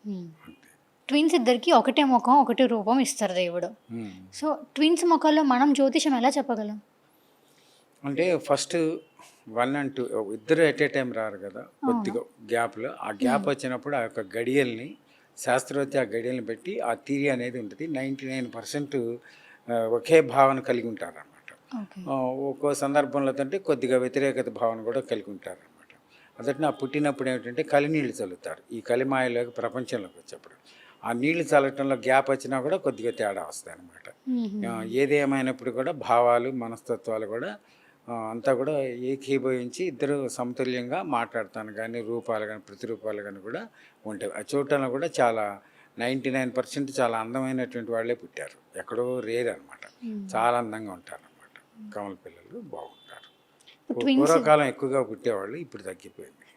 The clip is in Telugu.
హ్మ్. అంతే. ట్విన్స్ ఇద్దరికీ ఒకటే మొఖం, ఒకటే రూపం ఇస్తారు దేవుడు. హ్మ్. సో, ట్విన్స్ మొఖాల్లో మనం జ్యోతిషం ఎలా చెప్పగలం? అంటే ఫస్ట్ 1 అండ్ 2 ఇద్దరు ఎట్ ఏ టైమ్ రారు కదా! అవును. కొద్దిగా గ్యాప్‌లో. ఆ గ్యాప్ వచ్చినప్పుడు ఆ యొక్క గడియల్ని శాస్త్రరీత్యా ఆ గడియల్ని పెట్టి ఆ థియరీ అనేది ఉంటది. 99% ఒకే భావన కలిగి ఉంటారనమాట. ఓకే. ఒక్కో సందర్భంలో ఏంటంటే కొద్దిగా వ్యతిరేకత భావన కూడా కలిగి ఉంటారనమాట. మొదట పుట్టినప్పుడు ఏమిటంటే కలినీళ్ళు చల్లుతారు. ఈ కలిమాయలోకి ప్రపంచంలోకి వచ్చేప్పుడు. ఆ నీళ్లు చల్లటంలో గ్యాప్ వచ్చినా కూడా కొద్దిగా తేడా వస్తాయన్నమాట. హుహుహు. ఏది ఏమైనప్పుడు కూడా భావాలు, మనస్తత్వాలు కూడా అంతా కూడా ఏకీభవించి ఇద్దరు సమతుల్యంగా మాట్లాడతాను గానీ, రూపాలు గానీ, ప్రతిరూపాలు గానీ కూడా ఉంటాయి. అది చూడటంలో కూడా చాలా 99% చాలా అందమైనటువంటి వాళ్ళే పుట్టారు. ఎక్కడో రేర్ అనమాట. హ్మ్. చాలా అందంగా ఉంటారనమాట. కమల పిల్లలు బాగుంటారు. ఇప్పుడు ట్విన్స్ పూర్వకాలం ఎక్కువగా పుట్టేవాళ్ళు. ఇప్పుడు తగ్గిపోయింది.